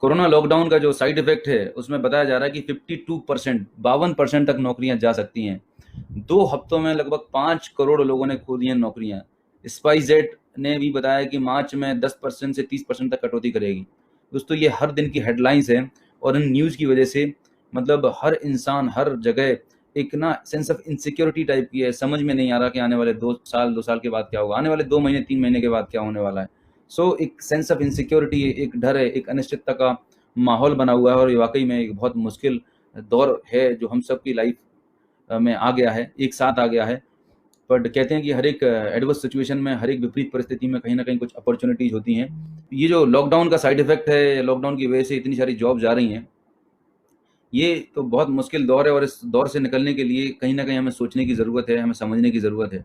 Corona lockdown का जो side effect है उसमें बताया जा रहा है कि 52%, 52% तक नौकरियां जा सकती हैं। 2 हफ्तों में लगभग 5 करोड़ लोगों ने खो दी हैं नौकरियां। स्पाइस जेट ने भी बताया कि मार्च में 10% से 30% तक कटौती करेगी। दोस्तों, ये हर दिन की हेडलाइंस है और इन न्यूज़ की वजह से मतलब हर इंसान हर जगह एक ना सेंस ऑफ इनसिक्योरिटी टाइप की है। समझ में नहीं आ रहा कि आने वाले 2 साल के बाद क्या होगा, आने वाले 2 महीने 3 महीने के बाद क्या होने वाला है। एक सेंस ऑफ इनसिक्योरिटी, एक डर है, एक अनिश्चितता का माहौल बना हुआ है और ये वाकई में एक बहुत मुश्किल दौर है जो हम सबकी लाइफ में आ गया है, एक साथ आ गया है। बट कहते हैं कि हर एक एडवर्स सिचुएशन में, हर एक विपरीत परिस्थिति में कहीं ना कहीं कुछ अपॉर्चुनिटीज होती हैं। ये जो लॉकडाउन का साइड इफेक्ट है, लॉकडाउन की वजह से इतनी सारी जॉब जा रही हैं, ये तो बहुत मुश्किल दौर है और इस दौर से निकलने के लिए कहीं ना कहीं हमें सोचने की ज़रूरत है, हमें समझने की ज़रूरत है।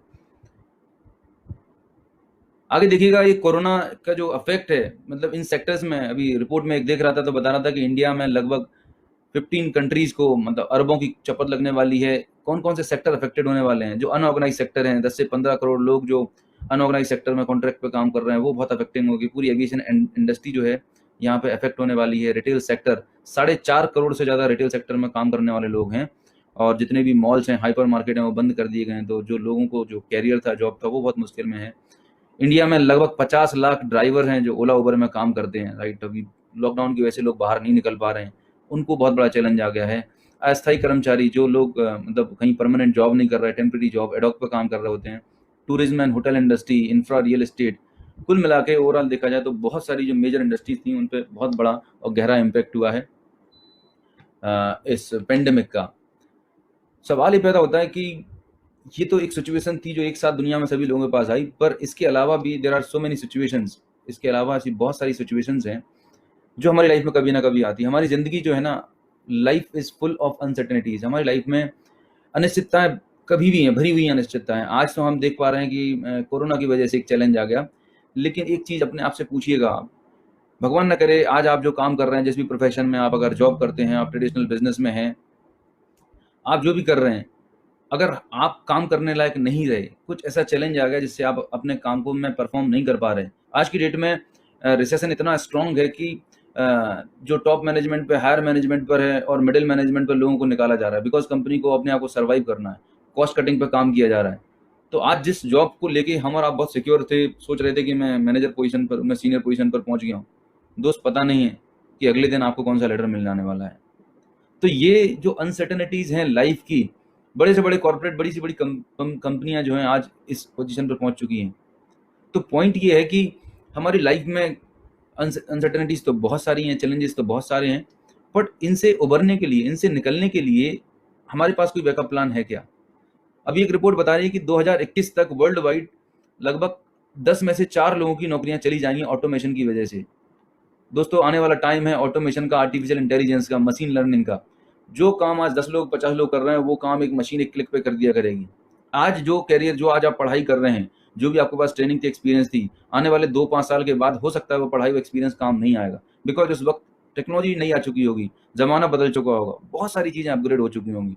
आगे देखिएगा, ये कोरोना का जो इफेक्ट है मतलब इन सेक्टर्स में, अभी रिपोर्ट में एक देख रहा था तो बता रहा था कि इंडिया में लगभग 15 कंट्रीज को मतलब अरबों की चपत लगने वाली है। कौन कौन से सेक्टर अफेक्टेड होने वाले हैं? जो अनऑर्गेनाइज सेक्टर हैं, 10 से 15 करोड़ लोग जो अनऑर्गेनाइज सेक्टर में कॉन्ट्रैक्ट पे काम कर रहे हैं, वो बहुत अफेक्टिंग होगी। पूरी एविएशन इंडस्ट्री जो है यहाँ पे अफेक्ट होने वाली है। रिटेल सेक्टर, 4.5 करोड़ से ज़्यादा रिटेल सेक्टर में काम करने वाले लोग हैं और जितने भी मॉल्स हैं, हाइपर मार्केट हैं, वो बंद कर दिए गए हैं। तो जो लोगों को जो कैरियर था, जॉब था, वो बहुत मुश्किल में है। इंडिया में लगभग 50 लाख ड्राइवर हैं जो ओला उबर में काम करते हैं। राइट, अभी लॉकडाउन की वजह से लोग बाहर नहीं निकल पा रहे हैं, उनको बहुत बड़ा चैलेंज आ गया है। अस्थायी कर्मचारी, जो लोग मतलब कहीं परमानेंट जॉब नहीं कर रहे, टेम्प्रेरी जॉब एडॉक पे काम कर रहे होते हैं। Tourism and hotel industry, infra, real estate, कुल मिला के ओवरऑल देखा जाए तो बहुत सारी जो मेजर इंडस्ट्रीज थी उन पर बहुत बड़ा और गहरा इम्पैक्ट हुआ है इस पेंडेमिक का। सवाल ये पैदा होता है कि ये तो एक सिचुएशन थी जो एक साथ दुनिया में सभी लोगों के पास आई, पर इसके अलावा भी there are so many situations. इसके अलावा ऐसी बहुत सारी सिचुएशंस हैं जो हमारी लाइफ में कभी ना कभी आती है। हमारी ज़िंदगी जो है ना, life is full of uncertainties. हमारी लाइफ में अनिश्चितताएँ कभी भी हैं, भरी हुई अनिश्चितताएँ। आज तो हम देख पा रहे हैं कि कोरोना की वजह से एक चैलेंज आ गया, लेकिन एक चीज़ अपने आप से पूछिएगा आप, भगवान ना करे आज आप जो काम कर रहे हैं, जिस भी प्रोफ़ेशन में आप अगर जॉब करते हैं, आप ट्रेडिशनल बिज़नेस में हैं, आप जो भी कर रहे हैं, अगर आप काम करने लायक नहीं रहे, कुछ ऐसा चैलेंज आ गया जिससे आप अपने काम को में परफॉर्म नहीं कर पा रहे। आज की डेट में रिसेशन इतना स्ट्रांग है कि जो टॉप मैनेजमेंट पे, हायर मैनेजमेंट पर है और मिडिल मैनेजमेंट पर लोगों को निकाला जा रहा है, बिकॉज कंपनी को अपने आप को सर्वाइव करना है। कॉस्ट कटिंग पे काम किया जा रहा है। तो आज जिस जॉब को लेके हम और आप बहुत सिक्योर थे, सोच रहे थे कि मैं मैनेजर पोजीशन पर, मैं सीनियर पोजीशन पर पहुंच गया हूँ, दोस्त पता नहीं है कि अगले दिन आपको कौन सा लेटर मिलने आने वाला है। तो ये जो अनसर्टेनिटीज हैं लाइफ की, बड़े से बड़े कॉर्पोरेट, बड़ी से बड़ी कंपनियां जो हैं आज इस पोजीशन पर पहुंच चुकी हैं। तो पॉइंट ये है कि हमारी लाइफ में अनसर्टेनिटीज तो बहुत सारी हैं, चैलेंजेस तो बहुत सारे हैं, बट इनसे उबरने के लिए, इनसे निकलने के लिए हमारे पास कोई बैकअप प्लान है क्या? अभी एक रिपोर्ट बता रही है कि 2021 तक वर्ल्ड वाइड लगभग 10 में से 4 लोगों की नौकरियां चली जाएंगी ऑटोमेशन की वजह से। दोस्तों, आने वाला टाइम है ऑटोमेशन का, आर्टिफिशियल इंटेलिजेंस का, मशीन लर्निंग का। जो काम आज 10 लोग 50 लोग कर रहे हैं, वो काम एक मशीन एक क्लिक पे कर दिया करेगी। आज जो कैरियर, जो आज आप पढ़ाई कर रहे हैं, जो भी आपके पास ट्रेनिंग थी, एक्सपीरियंस थी, आने वाले 2-5 साल के बाद हो सकता है वो पढ़ाई, वो एक्सपीरियंस काम नहीं आएगा, बिकॉज उस वक्त टेक्नोलॉजी नहीं आ चुकी होगी, जमाना बदल चुका होगा, बहुत सारी चीजें अपग्रेड हो चुकी होंगी।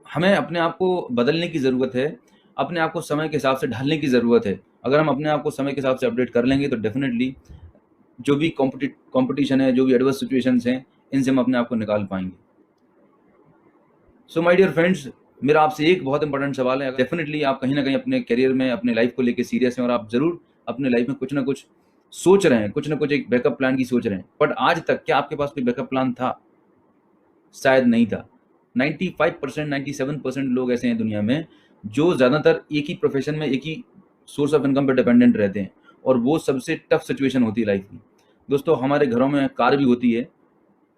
हमें अपने आप को बदलने की ज़रूरत है, अपने आप को समय के हिसाब से ढालने की ज़रूरत है। अगर हम अपने आप को समय के हिसाब से अपडेट कर लेंगे तो डेफिनेटली जो भी कॉम्पिटिशन है, जो भी एडवर्स सिचुएशंस हैं, इनसे हम अपने आप को निकाल पाएंगे। माय डियर फ्रेंड्स, मेरा आपसे एक बहुत इंपॉर्टेंट सवाल है। डेफिनेटली आप कहीं ना कहीं अपने करियर में, अपने लाइफ को लेकर सीरियस हैं और आप ज़रूर अपने लाइफ में कुछ ना कुछ सोच रहे हैं, कुछ ना कुछ एक बैकअप प्लान की सोच रहे हैं। बट आज तक क्या आपके पास कोई बैकअप प्लान था? शायद नहीं था। 95%, 97% लोग ऐसे हैं दुनिया में जो ज़्यादातर एक ही प्रोफेशन में, एक ही सोर्स ऑफ इनकम पर डिपेंडेंट रहते हैं और वो सबसे टफ सिचुएशन होती है लाइफ की। दोस्तों, हमारे घरों में कार भी होती है,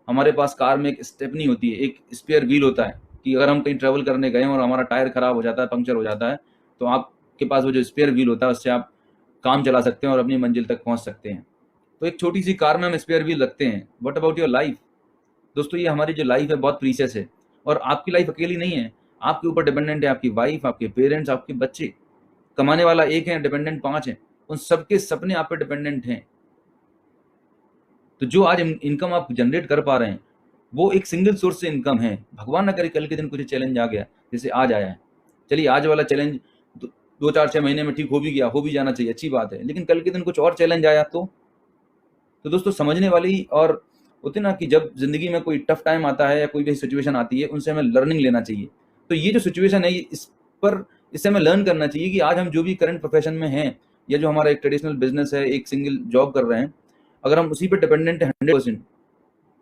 हमारे पास कार में एक स्टेपनी होती है, एक स्पेयर व्हील होता है कि अगर हम कहीं ट्रैवल करने गए और हमारा टायर खराब हो जाता है, पंक्चर हो जाता है, तो आपके पास वो जो स्पेयर व्हील होता है उससे आप काम चला सकते हैं और अपनी मंजिल तक पहुंच सकते हैं। तो एक छोटी सी कार में हम स्पेयर व्हील रखते हैं। What about your life? दोस्तों, ये हमारी जो लाइफ है बहुत प्रीशियस है और आपकी लाइफ अकेली नहीं है। आपके ऊपर डिपेंडेंट है आपकी वाइफ, आपके पेरेंट्स, आपके बच्चे। कमाने वाला एक है, डिपेंडेंट 5 हैं। उन सबके सपने आप पे डिपेंडेंट हैं। तो जो आज इनकम आप जनरेट कर पा रहे हैं, वो एक सिंगल सोर्स से इनकम है। भगवान ना करे कल के दिन कुछ चैलेंज आ गया जैसे आज आया है। चलिए, आज वाला चैलेंज 2, 4, 6 महीने में ठीक हो भी गया, हो भी जाना चाहिए, अच्छी बात है। लेकिन कल के दिन कुछ और चैलेंज आया तो तो दोस्तों समझने वाली और होती ना कि जब ज़िंदगी में कोई टफ टाइम आता है या कोई भी सिचुएशन आती है, उनसे हमें लर्निंग लेना चाहिए। तो ये जो सिचुएशन है, इससे हमें लर्न करना चाहिए कि आज हम जो भी करंट प्रोफेशन में हैं या जो हमारा एक ट्रेडिशनल बिजनेस है, एक सिंगल जॉब कर रहे हैं, अगर हम उसी पे डिपेंडेंट है 100%,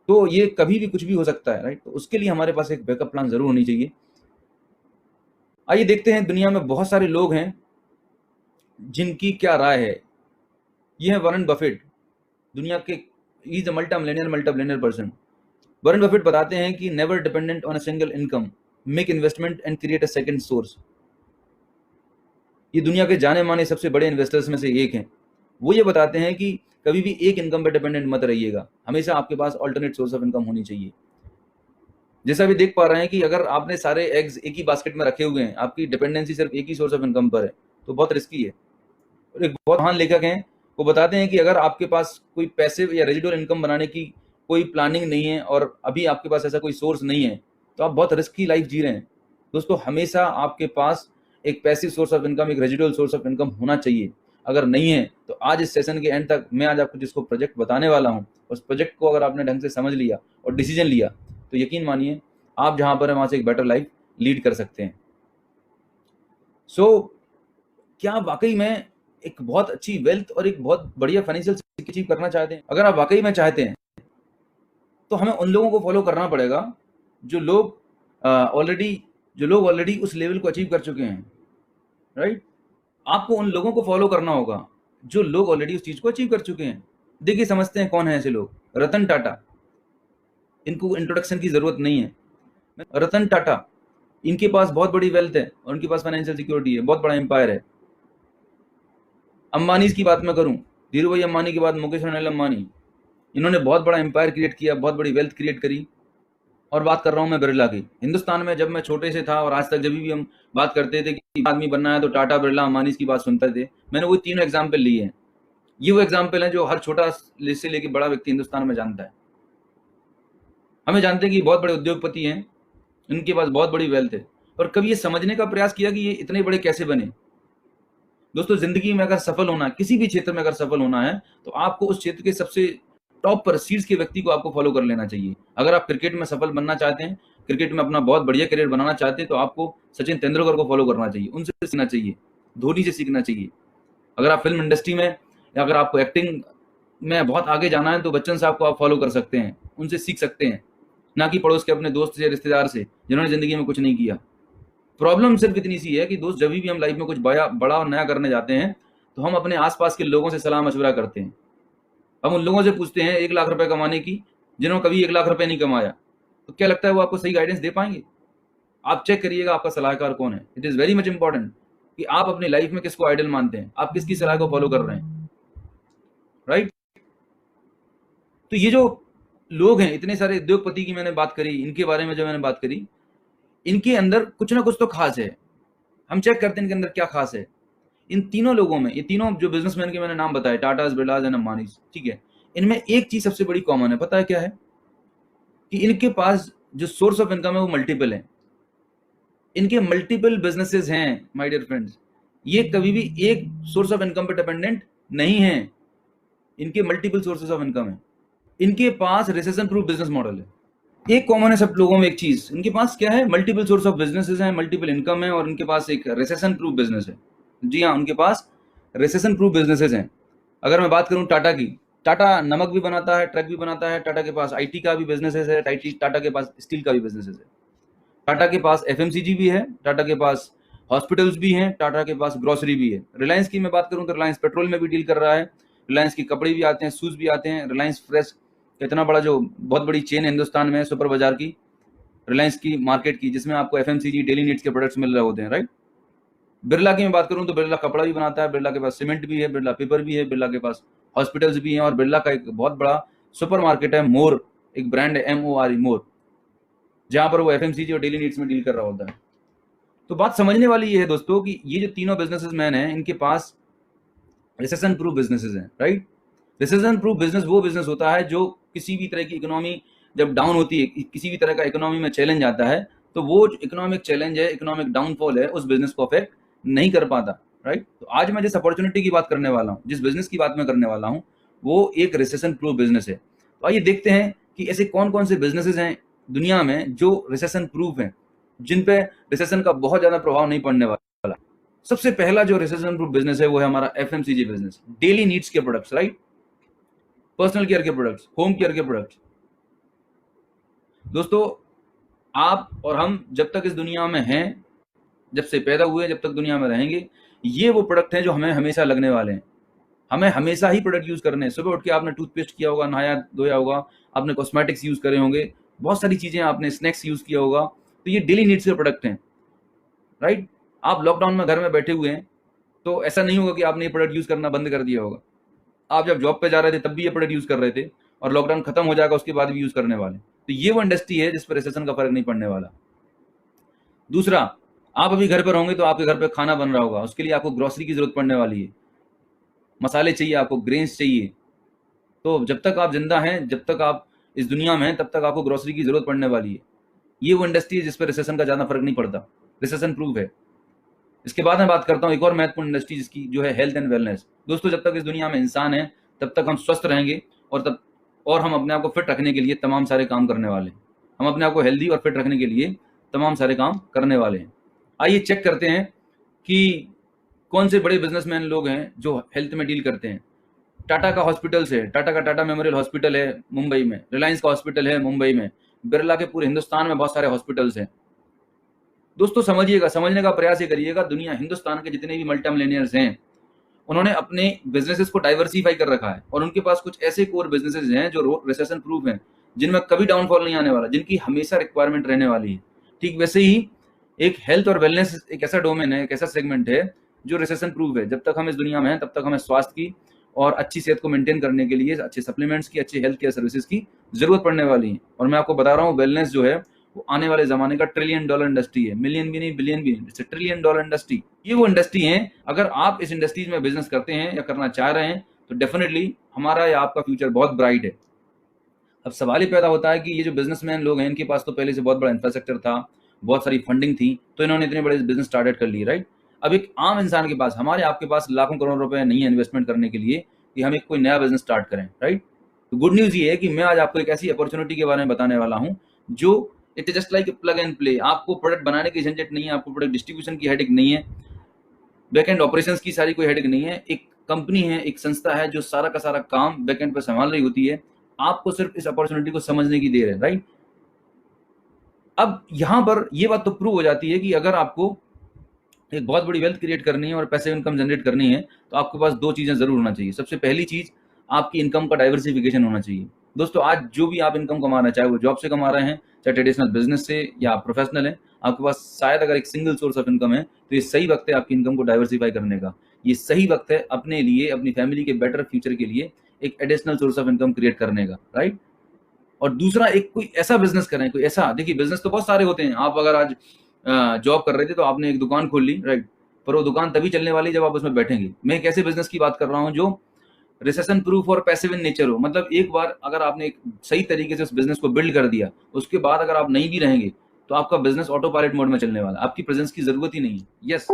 तो ये कभी भी कुछ भी हो सकता है, राइट? तो उसके लिए हमारे पास एक बैकअप प्लान ज़रूर होनी चाहिए। आइए देखते हैं, दुनिया में बहुत सारे लोग हैं जिनकी क्या राय है। ये है वॉरेन बफेट, दुनिया के he is a multi billionaire person. Warren Buffett बताते हैं कि never dependent on a single income, make investment and create a second source. ये दुनिया के जाने माने सबसे बड़े इन्वेस्टर्स में से एक हैं। वो ये बताते हैं कि कभी भी एक इनकम पर डिपेंडेंट मत रहिएगा, हमेशा आपके पास ऑल्टरनेट सोर्स ऑफ इनकम होनी चाहिए। जैसा भी देख पा रहे हैं कि अगर आपने सारे एग्स एक ही बास्केट में रखे हुए हैं, आपकी डिपेंडेंसी सिर्फ एक ही सोर्स ऑफ इनकम पर है, तो बहुत रिस्की है। और एक बहुत महान लेखक हैं, वो बताते हैं कि अगर आपके पास कोई पैसिव या रेजिडुअल इनकम बनाने की कोई प्लानिंग नहीं है और अभी आपके पास ऐसा कोई सोर्स नहीं है, तो आप बहुत रिस्की लाइफ जी रहे हैं। दोस्तों हमेशा आपके पास एक पैसिव सोर्स ऑफ इनकम, एक रेजिडुअल सोर्स ऑफ इनकम होना चाहिए। अगर नहीं है तो आज इस सेशन के एंड तक मैं आज आपको जिसको प्रोजेक्ट बताने वाला हूँ, उस प्रोजेक्ट को अगर आपने ढंग से समझ लिया और डिसीजन लिया, तो यकीन मानिए आप जहाँ पर हैं वहाँ से एक बेटर लाइफ लीड कर सकते हैं। क्या वाकई में एक बहुत अच्छी वेल्थ और एक बहुत बढ़िया फाइनेंशियल अचीव करना चाहते हैं? अगर आप वाकई में चाहते हैं तो हमें उन लोगों को फॉलो करना पड़ेगा जो लोग ऑलरेडी उस लेवल को अचीव कर चुके हैं, राइट? आपको उन लोगों को फॉलो करना होगा जो लोग ऑलरेडी उस चीज को अचीव कर चुके हैं। देखिए समझते हैं कौन है ऐसे लोग। रतन टाटा, इनको इंट्रोडक्शन की जरूरत नहीं है। रतन टाटा, इनके पास बहुत बड़ी वेल्थ है और उनके पास फाइनेंशियल सिक्योरिटी है, बहुत बड़ा एम्पायर है। अंबानी की बात मैं करूं, धीरू भाई अंबानी के बाद मुकेश अनिल अंबानी, इन्होंने बहुत बड़ा एम्पायर क्रिएट किया, बहुत बड़ी वेल्थ क्रिएट करी। और बात कर रहा हूं मैं बिरला की। हिंदुस्तान में जब मैं छोटे से था और आज तक जब भी हम बात करते थे कि आदमी बनना है तो टाटा, बिरला, अंबानी की बात सुनते थे। मैंने वो तीनों एग्जाम्पल लिए हैं। ये वो एग्जाम्पल हैं जो हर छोटा से लेके बड़ा व्यक्ति हिंदुस्तान में जानता है। हमें जानते हैं कि बहुत बड़े उद्योगपति हैं, इनके पास बहुत बड़ी वेल्थ है। और कभी ये समझने का प्रयास किया कि ये इतने बड़े कैसे बने? दोस्तों जिंदगी में अगर सफल होना है, किसी भी क्षेत्र में अगर सफल होना है, तो आपको उस क्षेत्र के सबसे टॉप पर शीर्ष के व्यक्ति को आपको फॉलो कर लेना चाहिए। अगर आप क्रिकेट में सफल बनना चाहते हैं, क्रिकेट में अपना बहुत बढ़िया करियर बनाना चाहते हैं, तो आपको सचिन तेंदुलकर को फॉलो करना चाहिए, उनसे सीखना चाहिए, धोनी से सीखना चाहिए। अगर आप फिल्म इंडस्ट्री में या अगर आपको एक्टिंग में बहुत आगे जाना है, तो बच्चन साहब को आप फॉलो कर सकते हैं, उनसे सीख सकते हैं, ना कि पड़ोस के अपने दोस्त से, रिश्तेदार से, जिन्होंने जिंदगी में कुछ नहीं किया। प्रॉब्लम सिर्फ इतनी सी है कि दोस्त जब भी हम लाइफ में कुछ बड़ा और नया करने जाते हैं, तो हम अपने आसपास के लोगों से सलाह मशवरा करते हैं। हम उन लोगों से पूछते हैं 1 लाख रुपए कमाने की, जिन्होंने कभी 1 लाख रुपए नहीं कमाया, तो क्या लगता है वो आपको सही गाइडेंस दे पाएंगे? आप चेक करिएगा आपका सलाहकार कौन है। It is very much important कि आप अपनी लाइफ में किसको आइडल मानते हैं, आप किसकी सलाह को फॉलो कर रहे हैं, राइट? तो ये जो लोग हैं, इतने सारे उद्योगपति की मैंने बात करी, इनके बारे में जो मैंने बात करी, इनके अंदर कुछ ना कुछ तो खास है। हम चेक करते हैं इनके अंदर क्या खास है। इन तीनों लोगों में, ये तीनों जो बिजनेसमैन के मैंने नाम बताए, टाटा, बिरलाज एंड अंबानी, ठीक है, इनमें एक चीज सबसे बड़ी कॉमन है, पता है क्या है? कि इनके पास जो सोर्स ऑफ इनकम है वो मल्टीपल है। इनके मल्टीपल बिजनेसेस हैं माय डियर फ्रेंड्स। ये कभी भी एक सोर्स ऑफ इनकम पर डिपेंडेंट नहीं है, इनके मल्टीपल सोर्सेज ऑफ इनकम है। इनके पास रिसेशन प्रूफ बिजनेस मॉडल है। एक कॉमन है सब लोगों में एक चीज, इनके पास क्या है? मल्टीपल सोर्स ऑफ बिजनेसेस हैं, मल्टीपल इनकम है, और इनके पास एक रिसेशन प्रूफ बिजनेस है। जी हाँ, उनके पास रिसेशन प्रूफ बिजनेसेस हैं। अगर मैं बात करूं टाटा की, टाटा नमक भी बनाता है, ट्रक भी बनाता है, टाटा के पास आईटी का भी बिजनेस है, टाटा के पास स्टील का भी बिजनेस है, टाटा के पास एफएमसीजी भी है, टाटा के पास हॉस्पिटल्स भी हैं, टाटा के पास ग्रोसरी भी है। रिलायंस की मैं बात करूं तो रिलायंस पेट्रोल में भी डील कर रहा है, रिलायंस के कपड़े भी आते हैं, शूज भी आते हैं। रिलायंस फ्रेश इतना बड़ा जो बहुत बड़ी चेन है हिंदुस्तान में, सुपर बाजार की, रिलायंस की मार्केट की, जिसमें आपको एफएमसीजी डेली नीड्स के प्रोडक्ट्स मिल रहे होते हैं, राइट? बिरला की मैं बात करूं तो बिरला कपड़ा भी बनाता है, बिरला के पास सीमेंट भी है, बिरला पेपर भी है, बिरला के पास हॉस्पिटल्स भी हैं, और बिरला का एक बहुत बड़ा सुपर मार्केट है, मोर, एक ब्रांड है, MORE, मोर, जहां पर वो एफएमसीजी और डेली नीड्स में डील कर रहा होता है। तो बात समझने वाली ये है दोस्तों कि ये जो तीनों बिजनेसमैन हैं, इनके पास रिसेशन प्रूफ बिजनेसेस हैं, राइट? रिसेशन प्रूफ बिजनेस वो बिजनेस होता है जो किसी भी तरह की इकोनॉमी जब डाउन होती है, किसी भी तरह का इकोनॉमी में चैलेंज आता है, तो वो जो इकोनॉमिक चैलेंज है, इकोनॉमिक डाउनफॉल है, उस बिजनेस को अफेक्ट नहीं कर पाता, राइट? तो आज मैं जिस अपॉर्चुनिटी की बात करने वाला हूँ, जिस बिजनेस की बात मैं करने वाला हूँ, वो एक रिसेशन प्रूफ बिजनेस है। तो आइए देखते हैं कि ऐसे कौन कौन से बिजनेसेस हैं दुनिया में जो रिसेशन प्रूफ हैं, जिन पे रिसेशन का बहुत ज्यादा प्रभाव नहीं पड़ने वाला। सबसे पहला जो रिसेशन प्रूफ बिजनेस है वो है हमारा एफएमसीजी बिजनेस, डेली नीड्स के प्रोडक्ट्स, राइट, पर्सनल केयर के प्रोडक्ट्स, होम केयर के प्रोडक्ट्स। दोस्तों, आप और हम जब तक इस दुनिया में हैं, जब से पैदा हुए जब तक दुनिया में रहेंगे, ये वो प्रोडक्ट हैं जो हमें हमेशा लगने वाले हैं। हमें हमेशा ही प्रोडक्ट यूज करने हैं। सुबह उठ के आपने टूथपेस्ट किया होगा, नहाया धोया होगा, आपने कॉस्मेटिक्स यूज करे होंगे, बहुत सारी चीजें, आपने स्नैक्स यूज किया होगा। तो ये डेली नीड्स के प्रोडक्ट हैं, राइट। आप लॉकडाउन में घर में बैठे हुए हैं, तो ऐसा नहीं होगा कि आपने ये प्रोडक्ट यूज करना बंद कर दिया होगा। आप जब जॉब पे जा रहे थे तब भी ये प्रोडक्ट यूज कर रहे थे, और लॉकडाउन खत्म हो जाएगा उसके बाद भी यूज करने वाले। तो ये वो इंडस्ट्री है जिस पर रिसेशन का फर्क नहीं पड़ने वाला। दूसरा, आप अभी घर पर होंगे तो आपके घर पे खाना बन रहा होगा, उसके लिए आपको ग्रोसरी की जरूरत पड़ने वाली है, मसाले चाहिए, आपको ग्रेन्स चाहिए। तो जब तक आप जिंदा हैं, जब तक आप इस दुनिया में हैं, तब तक आपको ग्रोसरी की जरूरत पड़ने वाली है। ये वो इंडस्ट्री है जिस पर रिसेशन का ज्यादा फर्क नहीं पड़ता, रिसेशन प्रूफ है। इसके बाद मैं बात करता हूँ एक और महत्वपूर्ण इंडस्ट्री जिसकी, जो है हेल्थ एंड वेलनेस। दोस्तों, जब तक इस दुनिया में इंसान है तब तक हम स्वस्थ रहेंगे, और हम अपने आप को फिट रखने के लिए तमाम सारे काम करने वाले हैं। हम अपने आप को हेल्दी और फिट रखने के लिए तमाम सारे काम करने वाले हैं। आइए चेक करते हैं कि कौन से बड़े बिजनेसमैन लोग हैं जो हेल्थ में डील करते हैं। टाटा का हॉस्पिटल्स है, टाटा का टाटा मेमोरियल हॉस्पिटल है मुंबई में, रिलायंस का हॉस्पिटल है मुंबई में, बिरला के पूरे हिंदुस्तान में बहुत सारे हॉस्पिटल्स हैं। दोस्तों समझिएगा, समझने का प्रयास ये करिएगा, दुनिया, हिंदुस्तान के जितने भी मल्टी मिलियनियर्स हैं, उन्होंने अपने बिजनेसेस को डाइवर्सिफाई कर रखा है, और उनके पास कुछ ऐसे कोर बिजनेसेस हैं जो रिसेशन प्रूफ हैं, जिनमें कभी डाउनफॉल नहीं आने वाला, जिनकी हमेशा रिक्वायरमेंट रहने वाली है। ठीक वैसे ही एक हेल्थ और वेलनेस एक ऐसा डोमेन है, एक ऐसा सेगमेंट है जो रिसेशन प्रूफ है। जब तक हम इस दुनिया में हैं तब तक हमें स्वास्थ्य की और अच्छी सेहत को मेंटेन करने के लिए अच्छे सप्लीमेंट्स की, अच्छी हेल्थ केयर सर्विसेज की जरूरत पड़ने वाली है। और मैं आपको बता रहा हूँ, वेलनेस जो है वो आने वाले जमाने का $1 ट्रिलियन इंडस्ट्री है। मिलियन भी नहीं, बिलियन भी नहीं, $1 ट्रिलियन इंडस्ट्री। ये वो इंडस्ट्री है, अगर आप इस इंडस्ट्रीज में बिजनेस करते हैं या करना चाह रहे हैं तो डेफिनेटली हमारा या आपका फ्यूचर बहुत ब्राइट है। अब सवाल ही पैदा होता है कि ये जो बिजनेसमैन लोग हैं, इनके पास तो पहले से बहुत बड़ा इंफ्रास्ट्रक्चर था, बहुत सारी फंडिंग थी, तो इन्होंने इतने बड़े बिजनेस स्टार्टेड कर लिए, राइट। अब एक आम इंसान के पास, हमारे आपके पास लाखों करोड़ रुपए नहीं है इन्वेस्टमेंट करने के लिए कि हम एक कोई नया बिजनेस स्टार्ट करें, राइट। तो गुड न्यूज ये है कि मैं आज आपको एक ऐसी अपॉर्चुनिटी के बारे में बताने वाला हूं जो it is just like plug and play. आपको प्रोडक्ट बनाने की झंझट नहीं है, आपको प्रोडक्ट डिस्ट्रीब्यूशन की हेडेक नहीं है, बैकएंड ऑपरेशंस की सारी कोई हेडेक नहीं है। एक कंपनी है, एक संस्था है जो सारा का सारा काम बैकएंड पर संभाल रही होती है। आपको सिर्फ इस अपॉर्चुनिटी को समझने की देर है, राइट। अब यहां पर यह बात तो प्रूव हो जाती है कि अगर आपको एक बहुत बड़ी वेल्थ क्रिएट करनी है और पैसे इनकम जनरेट करनी है, तो आपके पास दो चीजें जरूर होना चाहिए। सबसे पहली चीज, आपकी इनकम का डाइवर्सिफिकेशन होना चाहिए। दोस्तों, आज जो भी आप इनकम कमा रहे हैं, चाहे वो जॉब से कमा रहे हैं, चाहे ट्रेडिशनल बिजनेस से या प्रोफेशनल है, आपके पास शायद अगर एक सिंगल सोर्स ऑफ इनकम है, तो ये सही वक्त है आपकी इनकम को डाइवर्सिफाई करने का। ये सही वक्त है अपने लिए, अपनी फैमिली के बेटर फ्यूचर के लिए एक additional source of income create करने का, राइट। और दूसरा, एक कोई ऐसा बिजनेस करें, कोई ऐसा, देखिए बिजनेस तो बहुत सारे होते हैं। आप अगर आज जॉब कर रहे थे तो आपने एक दुकान खोल ली, राइट, पर वो दुकान तभी चलने वाली जब आप उसमें बैठेंगे। मैं एक ऐसे बिजनेस की बात कर रहा हूँ जो रिसेशन प्रूफ और पैसिव इन नेचर हो। मतलब एक बार अगर आपने एक सही तरीके से उस बिजनेस को बिल्ड कर दिया, उसके बाद अगर आप नहीं भी रहेंगे तो आपका बिजनेस ऑटो पायलट मोड में चलने वाला, आपकी प्रेजेंस की जरूरत ही नहीं है। यस,